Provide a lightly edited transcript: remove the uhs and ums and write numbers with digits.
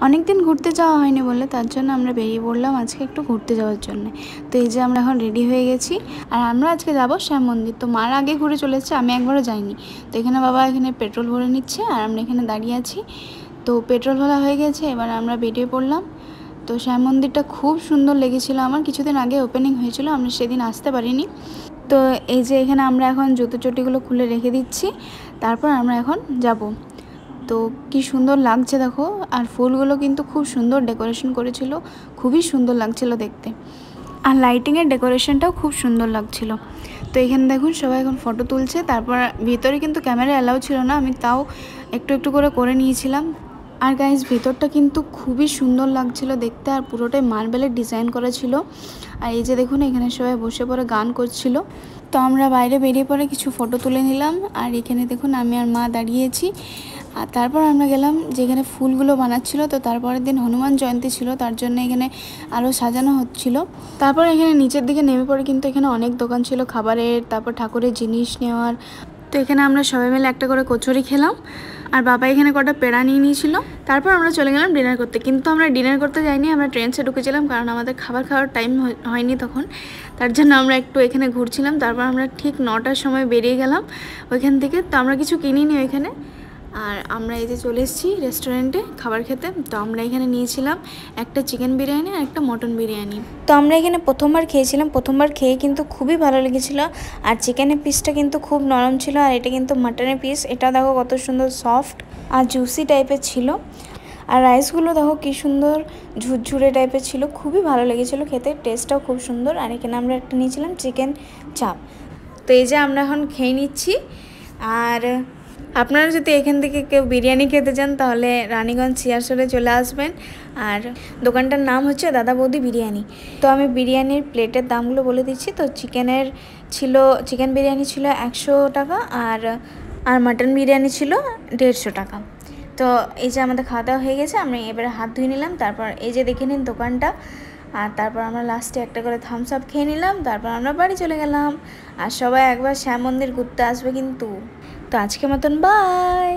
অনেক দিন ঘুরতে যাওয়া হয়নি বলে তার জন্য আমরা বেরিয়ে পড়লাম আজকে একটু ঘুরতে যাওয়ার জন্য। তো এই যে আমরা এখন রেডি হয়ে গেছি, আর আমরা আজকে যাব শ্যাম মন্দির। তো মার আগে ঘুরে চলেছে, আমি একবারও যাইনি। তো এখানে বাবা এখানে পেট্রোল ভরে নিচ্ছে আর আমরা এখানে দাঁড়িয়ে আছি। তো পেট্রোল ভরা হয়ে গেছে, এবার আমরা বেরিয়ে পড়লাম। তো শ্যাম মন্দিরটা খুব সুন্দর লেগেছিলো আমার, কিছুদিন আগে ওপেনিং হয়েছিল, আমরা সেদিন আসতে পারিনি। তো এই যে এখানে আমরা এখন জুতো চটিগুলো খুলে রেখে দিচ্ছি, তারপর আমরা এখন যাব। তো কি সুন্দর লাগছে দেখো, আর ফুলগুলো কিন্তু খুব সুন্দর ডেকোরেশন করেছিল, খুবই সুন্দর লাগছিল দেখতে, আর লাইটিংয়ের ডেকোরেশনটাও খুব সুন্দর লাগছিল। তো এখানে দেখুন সবাই এখন ফটো তুলছে। তারপর ভিতরে কিন্তু ক্যামেরা অ্যালাউ ছিল না, আমি তাও একটু একটু করে নিয়েছিলাম। আর গাইস ভিতরটা কিন্তু খুবই সুন্দর লাগছিল দেখতে, আর পুরোটাই মার্বেলের ডিজাইন করা ছিল। আর এই যে দেখুন এখানে সবাই বসে পড়ে গান করছিল। তো আমরা বাইরে বেরিয়ে পড়ে কিছু ফটো তুলে নিলাম, আর এখানে দেখুন আমি আর মা দাঁড়িয়েছি। আর তারপর আমরা গেলাম যেখানে ফুলগুলো বানাচ্ছিল। তো তারপরের দিন হনুমান জয়ন্তী ছিল, তার জন্য এখানে আরও সাজানো হচ্ছিল। তারপর এখানে নিচের দিকে নেমে পড়ে কিন্তু এখানে অনেক দোকান ছিল খাবারের, তারপর ঠাকুরের জিনিস নেওয়ার। তো এখানে আমরা সবাই মিলে একটা করে কচুরি খেলাম, আর বাবা এখানে কটা পেড়া নিয়ে নিয়েছিল। তারপর আমরা চলে গেলাম ডিনার করতে, কিন্তু আমরা ডিনার করতে যাইনি, আমরা ট্রেনসে ঢুকেছিলাম, কারণ আমাদের খাওয়ার টাইম হয়নি তখন, তার জন্য আমরা একটু এখানে ঘুরছিলাম। তারপর আমরা ঠিক 9টার সময় বেরিয়ে গেলাম ওইখান থেকে। তো আমরা কিছু কিনিনি ওইখানে, আর আমরা এই যে চলে এসেছি রেস্টুরেন্টে খাবার খেতে। তো আমরা এখানে নিয়েছিলাম একটা চিকেন বিরিয়ানি আর একটা মটন বিরিয়ানি। তো আমরা এখানে প্রথমবার খেয়েছিলাম, প্রথমবার খেয়ে কিন্তু খুবই ভালো লেগেছিলো। আর চিকেনের পিসটা কিন্তু খুব নরম ছিল, আর এটা কিন্তু মাটনের পিস, এটা দেখো কত সুন্দর সফট আর জুসি টাইপের ছিল। আর রাইসগুলো দেখো কি সুন্দর ঝুরঝুরে টাইপের ছিল, খুবই ভালো লেগেছিলো খেতে, টেস্টটাও খুব সুন্দর। আর এখানে আমরা একটা নিয়েছিলাম চিকেন চাপ। তো এই যে আমরা এখন খেয়ে নিচ্ছি। আর আপনারা যদি এখান থেকে কেউ বিরিয়ানি খেতে চান তাহলে রানীগঞ্জ চিয়ারসোলে চলে আসবেন, আর দোকানটার নাম হচ্ছে দাদা বৌদি বিরিয়ানি। তো আমি বিরিয়ানির প্লেটের দামগুলো বলে দিচ্ছি। তো চিকেন বিরিয়ানি ছিল 100 টাকা, আর মাটন বিরিয়ানি ছিল 150 টাকা। তো এই যে আমাদের খাওয়া দাওয়া হয়ে গেছে, আমি এবারে হাত ধুয়ে নিলাম। তারপর এই যে দেখে নিন দোকানটা, আর তারপর আমরা লাস্টে একটা করে থামস আপ খেয়ে নিলাম। তারপর আমরা বাড়ি চলে গেলাম। আর সবাই একবার শ্যাম মন্দির ঘুরতে আসবে কিন্তু। তো আজকের মতন বাই।